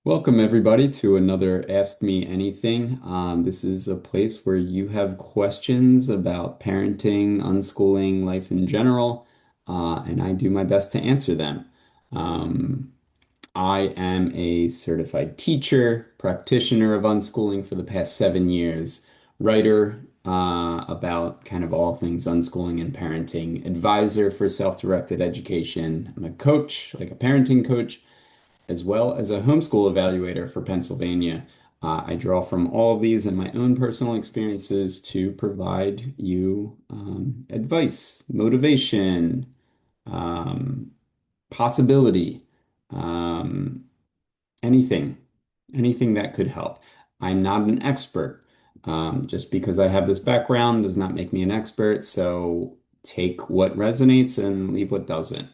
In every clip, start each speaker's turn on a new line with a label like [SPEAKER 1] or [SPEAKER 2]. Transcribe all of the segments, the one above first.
[SPEAKER 1] Welcome, everybody, to another Ask Me Anything. This is a place where you have questions about parenting, unschooling, life in general, and I do my best to answer them. Um, I am a certified teacher, practitioner of unschooling for the past 7 years, writer about kind of all things unschooling and parenting, advisor for self-directed education. I'm a coach, like a parenting coach as well as a homeschool evaluator for Pennsylvania. I draw from all of these and my own personal experiences to provide you advice, motivation, um, possibility, um, anything, anything that could help. I'm not an expert. Just because I have this background does not make me an expert. So take what resonates and leave what doesn't.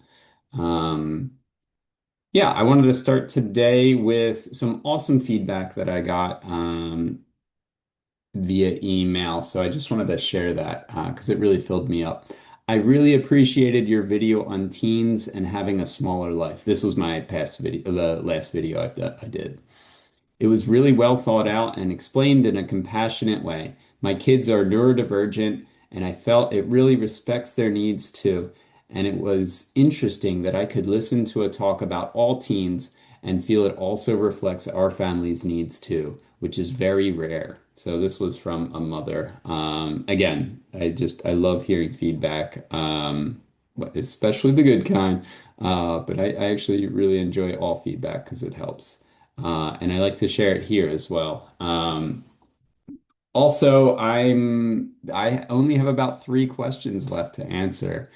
[SPEAKER 1] Um, yeah, I wanted to start today with some awesome feedback that I got via email. So I just wanted to share that because it really filled me up. I really appreciated your video on teens and having a smaller life. This was my past video, the last video I did. It was really well thought out and explained in a compassionate way. My kids are neurodivergent, and I felt it really respects their needs too. And it was interesting that I could listen to a talk about all teens and feel it also reflects our family's needs too, which is very rare. So this was from a mother. Again, I love hearing feedback, especially the good kind. But I actually really enjoy all feedback because it helps. And I like to share it here as well. Also, I only have about 3 questions left to answer.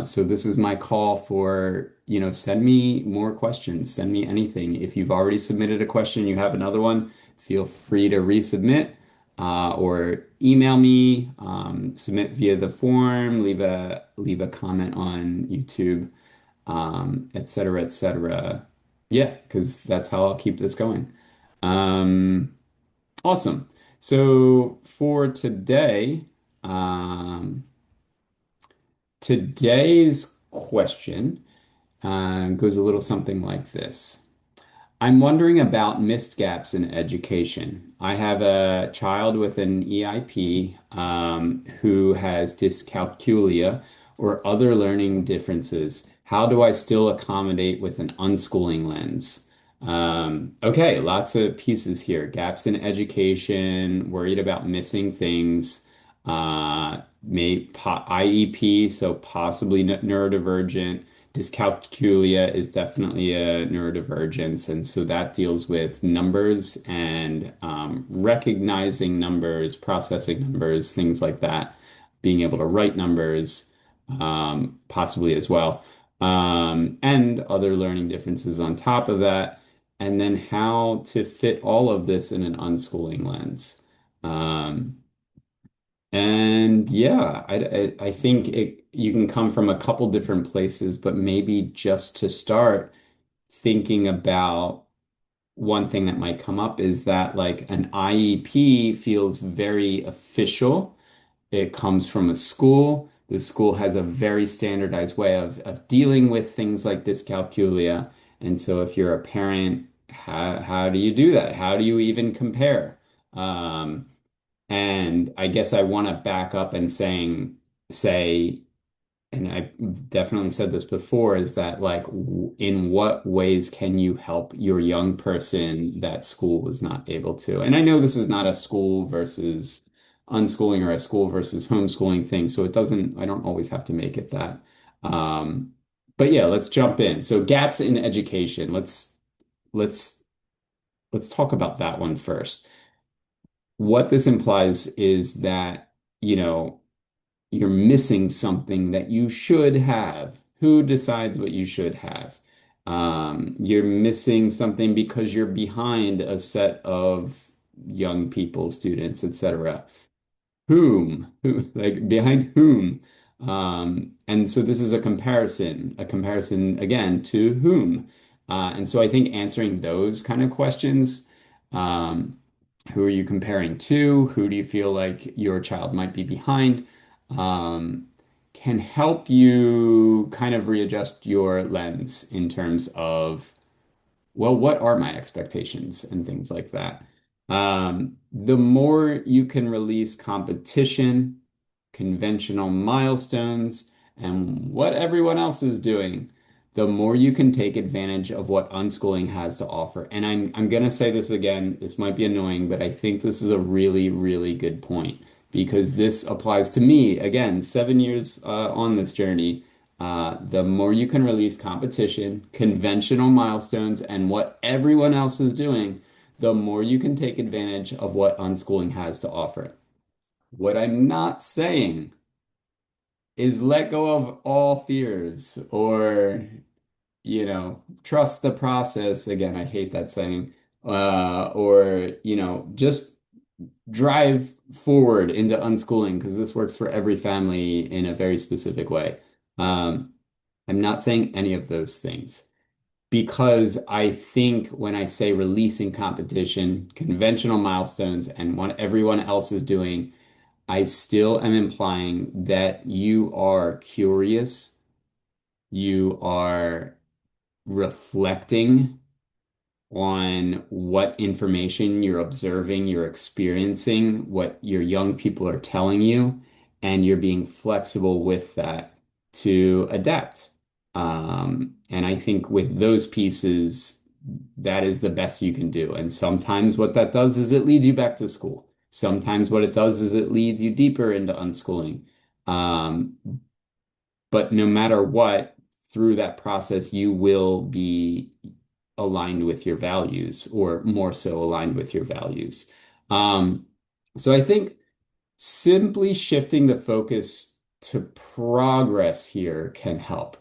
[SPEAKER 1] So this is my call for, send me more questions, send me anything. If you've already submitted a question, you have another one, feel free to resubmit, or email me, submit via the form, leave a comment on YouTube, et cetera, et cetera. Yeah, because that's how I'll keep this going. Um, awesome. So for today, um, today's question goes a little something like this. I'm wondering about missed gaps in education. I have a child with an EIP who has dyscalculia or other learning differences. How do I still accommodate with an unschooling lens? Okay, lots of pieces here. Gaps in education, worried about missing things, IEP, so possibly neurodivergent. Dyscalculia is definitely a neurodivergence, and so that deals with numbers and recognizing numbers, processing numbers, things like that, being able to write numbers, possibly as well, and other learning differences on top of that, and then how to fit all of this in an unschooling lens. Um, and yeah, I think you can come from a couple different places, but maybe just to start thinking about one thing that might come up is that like an IEP feels very official. It comes from a school. The school has a very standardized way of dealing with things like dyscalculia. And so if you're a parent, how do you do that? How do you even compare? Um, and I guess I want to back up and say, and I definitely said this before, is that like, in what ways can you help your young person that school was not able to? And I know this is not a school versus unschooling or a school versus homeschooling thing, so I don't always have to make it that. Um, but yeah, let's jump in. So gaps in education. Let's let's talk about that one first. What this implies is that, you know, you're missing something that you should have. Who decides what you should have? You're missing something because you're behind a set of young people, students, etc. Whom? Who, like behind whom? And so this is a comparison again to whom? And so I think answering those kind of questions, um, who are you comparing to? Who do you feel like your child might be behind? Um, can help you kind of readjust your lens in terms of well, what are my expectations and things like that. The more you can release competition, conventional milestones, and what everyone else is doing, the more you can take advantage of what unschooling has to offer. And I'm gonna say this again, this might be annoying, but I think this is a really, really good point because this applies to me. Again, 7 years on this journey. The more you can release competition, conventional milestones, and what everyone else is doing, the more you can take advantage of what unschooling has to offer. What I'm not saying is let go of all fears or, trust the process. Again, I hate that saying. Or, just drive forward into unschooling because this works for every family in a very specific way. Um, I'm not saying any of those things because I think when I say releasing competition, conventional milestones, and what everyone else is doing, I still am implying that you are curious, you are reflecting on what information you're observing, you're experiencing, what your young people are telling you, and you're being flexible with that to adapt. And I think with those pieces, that is the best you can do. And sometimes what that does is it leads you back to school. Sometimes what it does is it leads you deeper into unschooling. Um, but no matter what, through that process, you will be aligned with your values or more so aligned with your values. Um, so I think simply shifting the focus to progress here can help.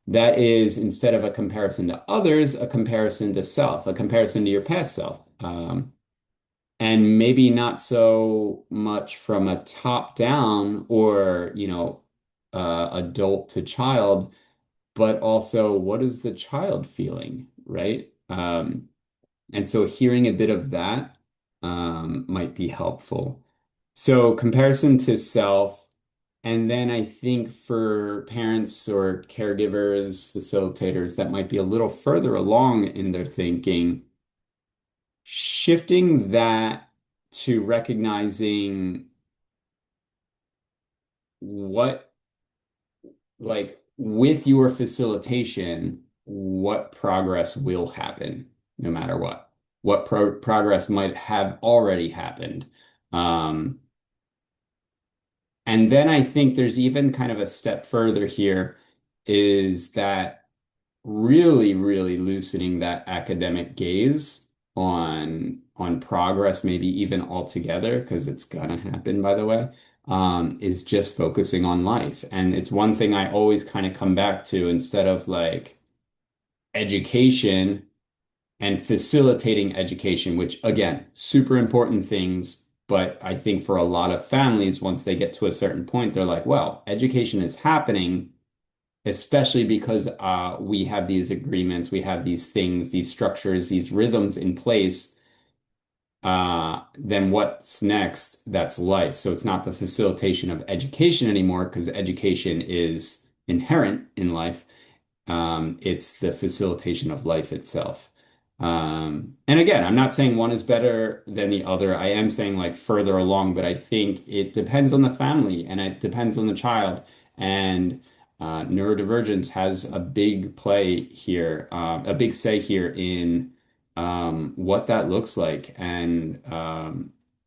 [SPEAKER 1] That is, instead of a comparison to others, a comparison to self, a comparison to your past self. And maybe not so much from a top down or, adult to child, but also what is the child feeling, right? And so hearing a bit of that might be helpful. So comparison to self, and then I think for parents or caregivers, facilitators that might be a little further along in their thinking, shifting that to recognizing what, like, with your facilitation, what progress will happen no matter what. What progress might have already happened. Um, and then I think there's even kind of a step further here is that really, really loosening that academic gaze on progress, maybe even altogether, because it's gonna happen, by the way, is just focusing on life. And it's one thing I always kind of come back to instead of like education and facilitating education, which again, super important things. But I think for a lot of families, once they get to a certain point, they're like, well, education is happening especially because we have these agreements, we have these things, these structures, these rhythms in place. Then what's next? That's life. So it's not the facilitation of education anymore because education is inherent in life. It's the facilitation of life itself. And again, I'm not saying one is better than the other. I am saying like further along, but I think it depends on the family and it depends on the child. And neurodivergence has a big play here, a big say here in what that looks like and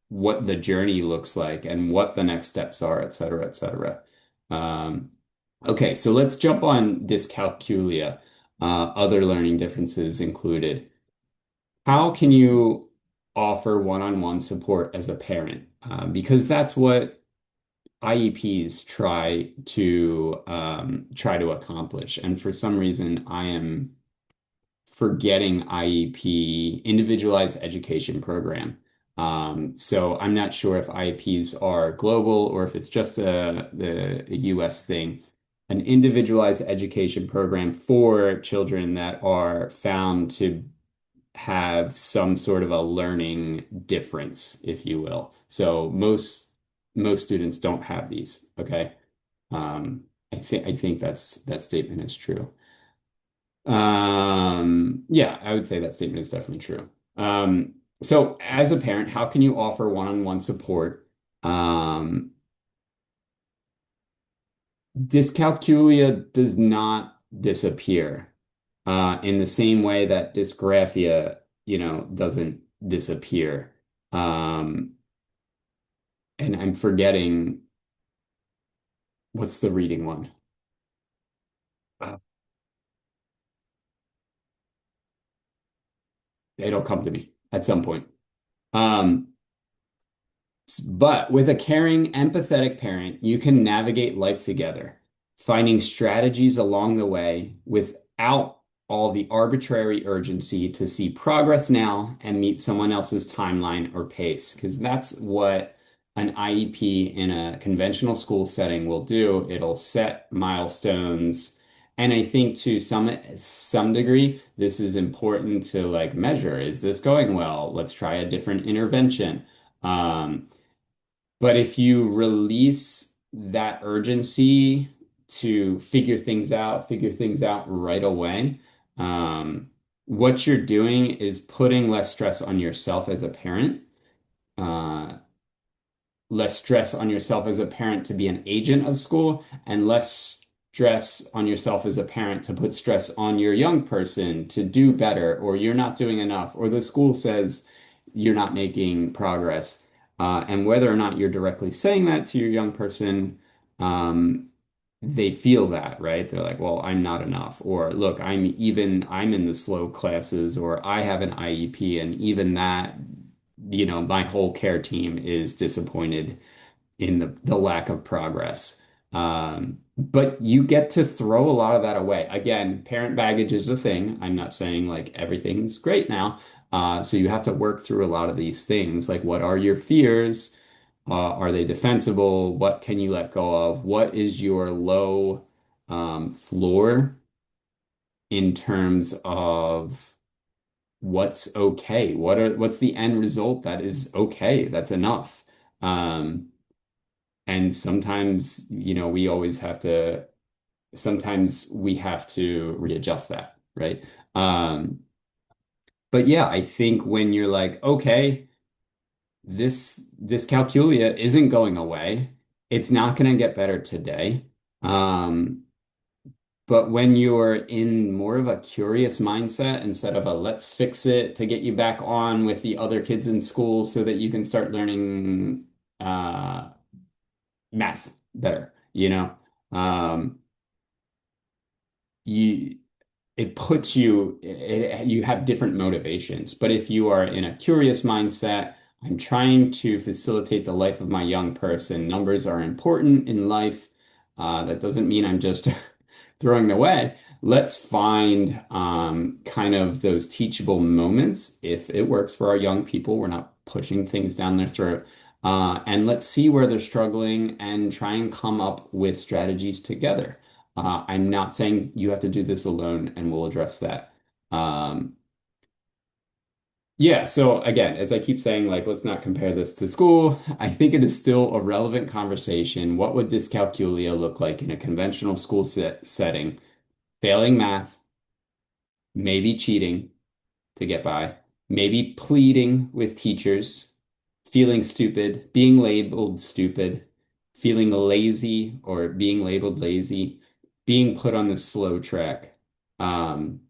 [SPEAKER 1] what the journey looks like and what the next steps are, et cetera, et cetera. Um, Okay, so let's jump on dyscalculia, other learning differences included. How can you offer one-on-one support as a parent? Because that's what IEPs try to accomplish. And for some reason, I am forgetting IEP, Individualized Education Program. So I'm not sure if IEPs are global or if it's just a US thing. An individualized education program for children that are found to have some sort of a learning difference, if you will. So most students don't have these. Okay. I think that statement is true. Yeah, I would say that statement is definitely true. So as a parent, how can you offer one-on-one support? Um, Dyscalculia does not disappear, in the same way that dysgraphia, doesn't disappear. Um, and I'm forgetting what's the reading one. Uh, It'll come to me at some point. Um, But with a caring, empathetic parent, you can navigate life together, finding strategies along the way without all the arbitrary urgency to see progress now and meet someone else's timeline or pace. Because that's what an IEP in a conventional school setting will do. It'll set milestones. And I think to some degree, this is important to like measure. Is this going well? Let's try a different intervention. Um, but if you release that urgency to figure things out right away, what you're doing is putting less stress on yourself as a parent. Uh, Less stress on yourself as a parent to be an agent of school, and less stress on yourself as a parent to put stress on your young person to do better, or you're not doing enough, or the school says you're not making progress. And whether or not you're directly saying that to your young person, um, they feel that, right? They're like, well, I'm not enough. Or look, I'm in the slow classes, or I have an IEP, and even that, my whole care team is disappointed in the lack of progress. But you get to throw a lot of that away. Again, parent baggage is a thing. I'm not saying like everything's great now. So you have to work through a lot of these things. Like, what are your fears? Are they defensible? What can you let go of? What is your low floor in terms of what's okay? What's the end result that is okay? That's enough. Um, and sometimes, sometimes we have to readjust that, right? Um, but yeah, I think when you're like, okay, this calculia isn't going away, it's not going to get better today. Um, but when you're in more of a curious mindset instead of a let's fix it to get you back on with the other kids in school so that you can start learning uh, math better, um, you it puts you have different motivations. But if you are in a curious mindset, I'm trying to facilitate the life of my young person. Numbers are important in life. That doesn't mean I'm just throwing them away. Let's find kind of those teachable moments. If it works for our young people, we're not pushing things down their throat. And let's see where they're struggling and try and come up with strategies together. I'm not saying you have to do this alone, and we'll address that. Um, yeah, so again, as I keep saying, like, let's not compare this to school. I think it is still a relevant conversation. What would dyscalculia look like in a conventional school setting? Failing math, maybe cheating to get by, maybe pleading with teachers, feeling stupid, being labeled stupid, feeling lazy or being labeled lazy, being put on the slow track. Um,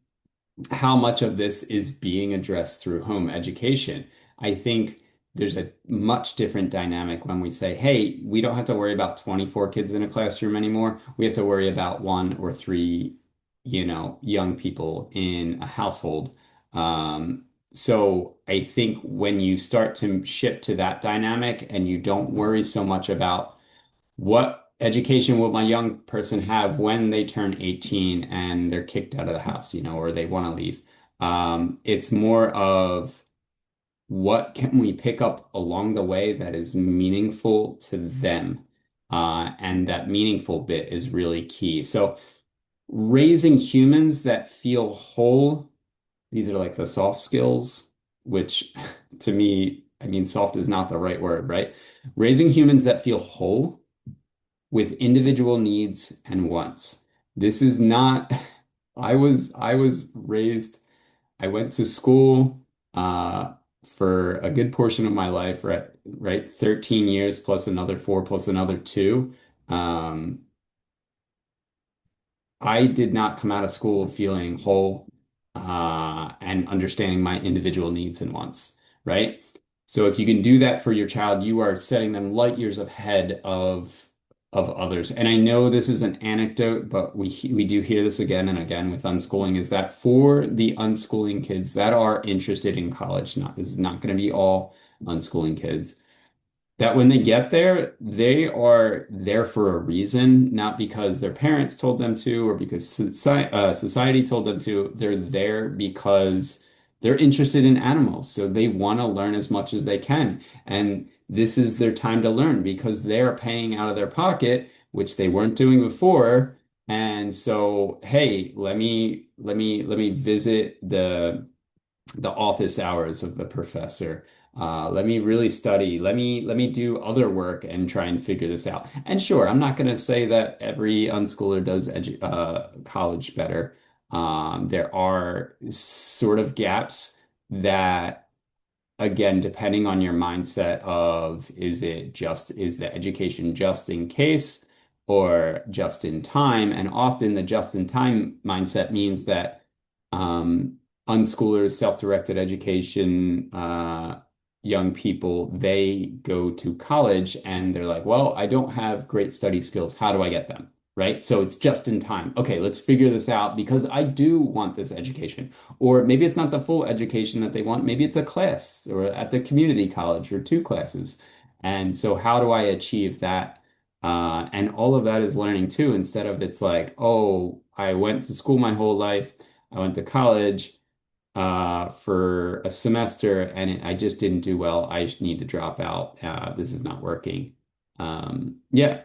[SPEAKER 1] how much of this is being addressed through home education? I think there's a much different dynamic when we say, hey, we don't have to worry about 24 kids in a classroom anymore. We have to worry about one or three, young people in a household. So I think when you start to shift to that dynamic and you don't worry so much about what education will my young person have when they turn 18 and they're kicked out of the house, or they want to leave? It's more of what can we pick up along the way that is meaningful to them? And that meaningful bit is really key. So raising humans that feel whole, these are like the soft skills, which to me, I mean, soft is not the right word, right? Raising humans that feel whole with individual needs and wants. This is not I was raised, I went to school uh for a good portion of my life, right? 13 years plus another four plus another two. Um I did not come out of school feeling whole and understanding my individual needs and wants, right? So if you can do that for your child, you are setting them light years ahead of others. And I know this is an anecdote, but we do hear this again and again with unschooling, is that for the unschooling kids that are interested in college, not this is not going to be all unschooling kids that when they get there, they are there for a reason, not because their parents told them to or because society told them to. They're there because they're interested in animals. So they want to learn as much as they can. And this is their time to learn because they're paying out of their pocket, which they weren't doing before. And so, hey, let me visit the office hours of the professor. Let me really study. Let me do other work and try and figure this out. And sure, I'm not going to say that every unschooler does college better. There are sort of gaps that again, depending on your mindset of is the education just in case or just in time? And often the just in time mindset means that unschoolers, self-directed education, young people, they go to college and they're like, well, I don't have great study skills. How do I get them? Right? So it's just in time. Okay, let's figure this out because I do want this education. Or maybe it's not the full education that they want. Maybe it's a class or at the community college or two classes. And so how do I achieve that? And all of that is learning too, instead of it's like, oh, I went to school my whole life. I went to college for a semester and I just didn't do well. I just need to drop out. This is not working. Yeah.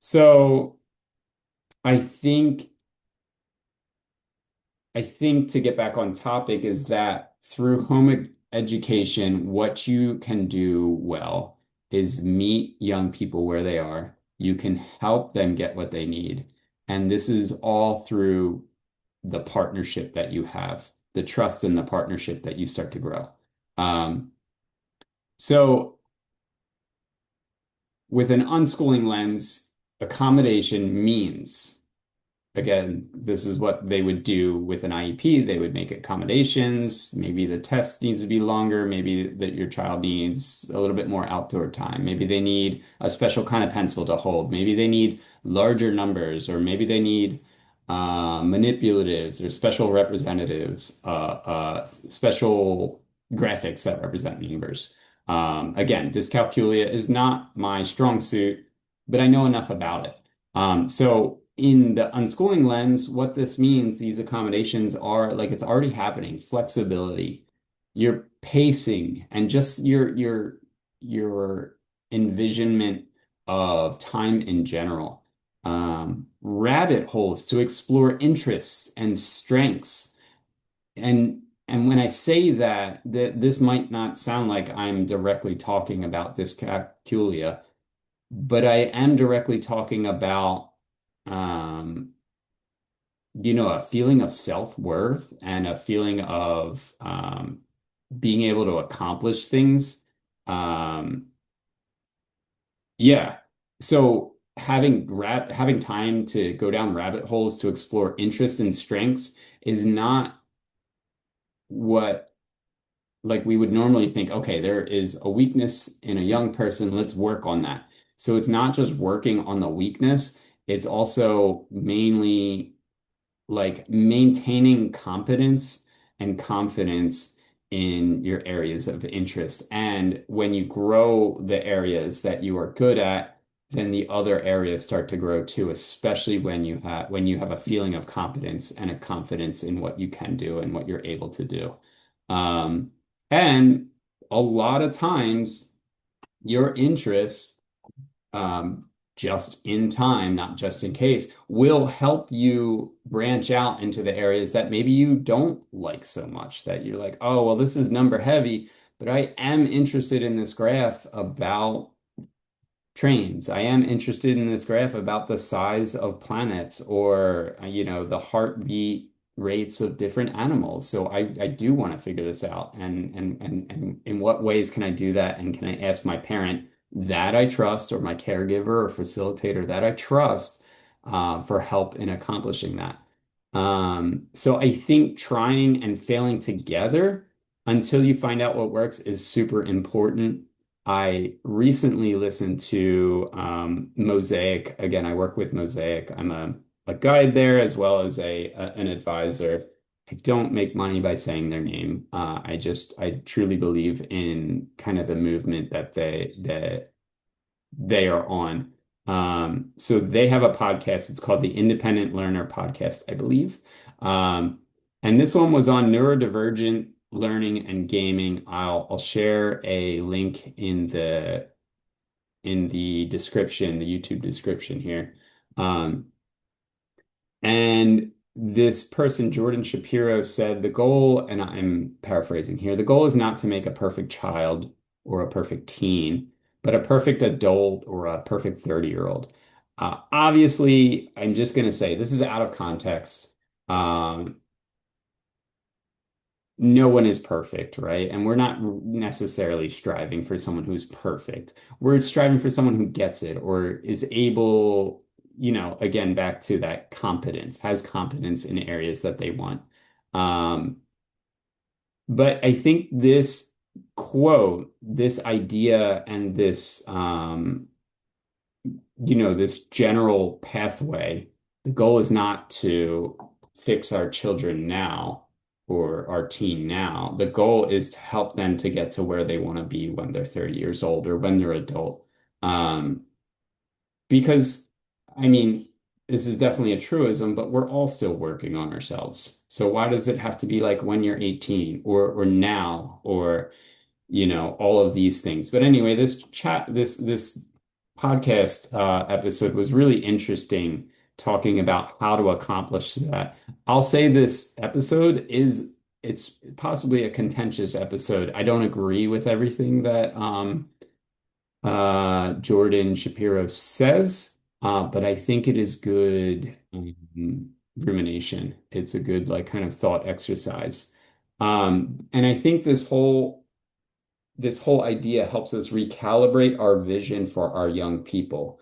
[SPEAKER 1] So I think I think to get back on topic is that through education, what you can do well is meet young people where they are. You can help them get what they need. And this is all through the partnership that you have, the trust in the partnership that you start to grow. Um, so with an unschooling lens, accommodation means again, this is what they would do with an IEP. They would make accommodations. Maybe the test needs to be longer. Maybe that your child needs a little bit more outdoor time. Maybe they need a special kind of pencil to hold. Maybe they need larger numbers, or maybe they need manipulatives or special representatives, special graphics that represent numbers. Again, dyscalculia is not my strong suit, but I know enough about it. So in the unschooling lens, what this means, these accommodations are like it's already happening, flexibility, your pacing, and just your envisionment of time in general. Rabbit holes to explore interests and strengths. And when I say that this might not sound like I'm directly talking about dyscalculia, but I am directly talking about um, a feeling of self-worth and a feeling of being able to accomplish things. Um, yeah. So having time to go down rabbit holes to explore interests and strengths is not what like we would normally think, okay, there is a weakness in a young person, let's work on that. So it's not just working on the weakness, it's also mainly like maintaining competence and confidence in your areas of interest. And when you grow the areas that you are good at, then the other areas start to grow too, especially when you have a feeling of competence and a confidence in what you can do and what you're able to do. Um, and a lot of times your interests just in time, not just in case, will help you branch out into the areas that maybe you don't like so much, that you're like, oh, well, this is number heavy, but I am interested in this graph about trains. I am interested in this graph about the size of planets or, the heartbeat rates of different animals. So I do want to figure this out. And in what ways can I do that? And can I ask my parent that I trust or my caregiver or facilitator that I trust for help in accomplishing that? So I think trying and failing together until you find out what works is super important. I recently listened to Mosaic. Again, I work with Mosaic. I'm a guide there as well as an advisor. I don't make money by saying their name. I truly believe in kind of the movement that they are on. So they have a podcast. It's called the Independent Learner Podcast, I believe. Um, and this one was on neurodivergent learning and gaming. I'll share a link in the description, the YouTube description here. Um, and this person, Jordan Shapiro, said the goal, and I'm paraphrasing here, the goal is not to make a perfect child or a perfect teen, but a perfect adult or a perfect 30-year-old. Obviously, I'm just going to say this is out of context. Um, no one is perfect, right? And we're not necessarily striving for someone who's perfect. We're striving for someone who gets it or is able, again, back to that competence, has competence in areas that they want. Um, but I think this quote, this idea, and this general pathway, the goal is not to fix our children now or our teen now. The goal is to help them to get to where they want to be when they're 30 years old or when they're adult. Um, because, I mean, this is definitely a truism, but we're all still working on ourselves. So why does it have to be like when you're 18 or now or all of these things. But anyway, this podcast episode was really interesting talking about how to accomplish that. I'll say this episode it's possibly a contentious episode. I don't agree with everything that Jordan Shapiro says, but I think it is good rumination. It's a good like kind of thought exercise. And I think this whole idea helps us recalibrate our vision for our young people.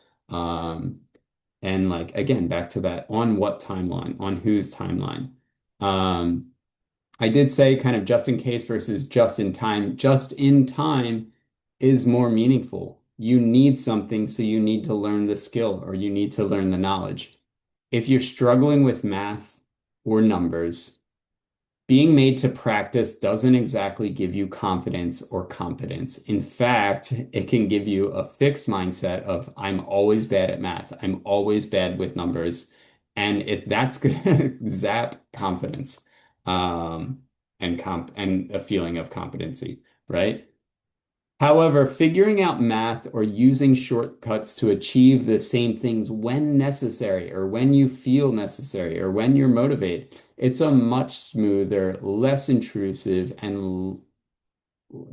[SPEAKER 1] And like again, back to that on what timeline, on whose timeline. Um, I did say kind of just in case versus just in time. Just in time is more meaningful. You need something, so you need to learn the skill or you need to learn the knowledge. If you're struggling with math or numbers, being made to practice doesn't exactly give you confidence or competence. In fact, it can give you a fixed mindset of I'm always bad at math. I'm always bad with numbers. And if that's gonna zap confidence, and a feeling of competency, right? However, figuring out math or using shortcuts to achieve the same things when necessary or when you feel necessary or when you're motivated, it's a much smoother, less intrusive and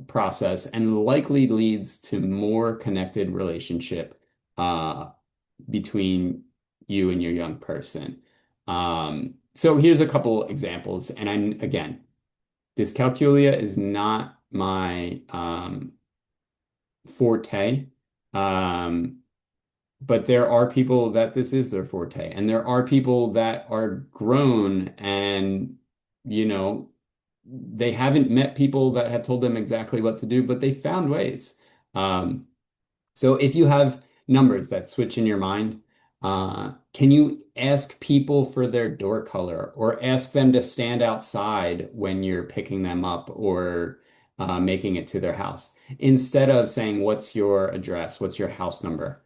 [SPEAKER 1] process and likely leads to more connected relationship uh, between you and your young person. So here's a couple examples. And again, dyscalculia is not my forte. Um, but there are people that this is their forte, and there are people that are grown and, you know, they haven't met people that have told them exactly what to do, but they found ways. Um, so if you have numbers that switch in your mind, can you ask people for their door color or ask them to stand outside when you're picking them up or making it to their house instead of saying, "What's your address? What's your house number?"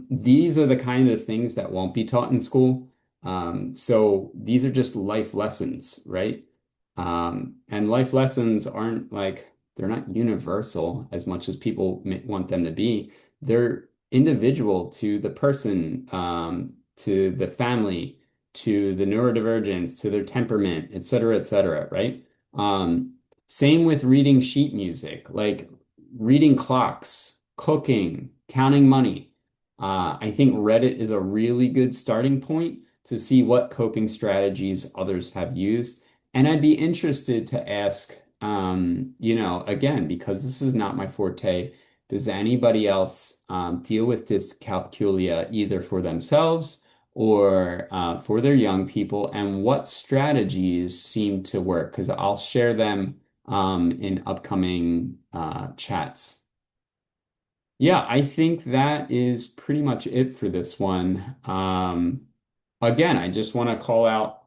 [SPEAKER 1] These are the kind of things that won't be taught in school. So these are just life lessons, right? And life lessons aren't like they're not universal as much as people want them to be. They're individual to the person, to the family, to the neurodivergence, to their temperament, et cetera, right? Same with reading sheet music, like reading clocks. cooking, counting money. I think Reddit is a really good starting point to see what coping strategies others have used. And I'd be interested to ask, again, because this is not my forte, does anybody else deal with dyscalculia either for themselves or for their young people, and what strategies seem to work? Because I'll share them in upcoming chats. Yeah, I think that is pretty much it for this one. Again, I just want to call out,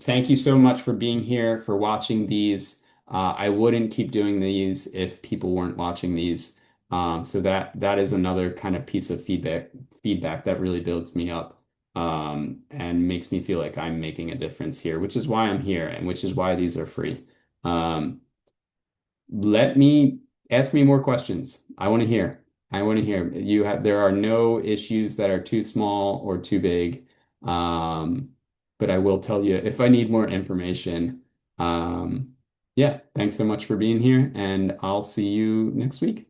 [SPEAKER 1] thank you so much for being here, for watching these. I wouldn't keep doing these if people weren't watching these. So that is another kind of piece of feedback that really builds me up, and makes me feel like I'm making a difference here, which is why I'm here and which is why these are free. Um, Let me ask me more questions. I want to hear. I want to hear. There are no issues that are too small or too big. Um, but I will tell you if I need more information. Um, yeah, thanks so much for being here, and I'll see you next week.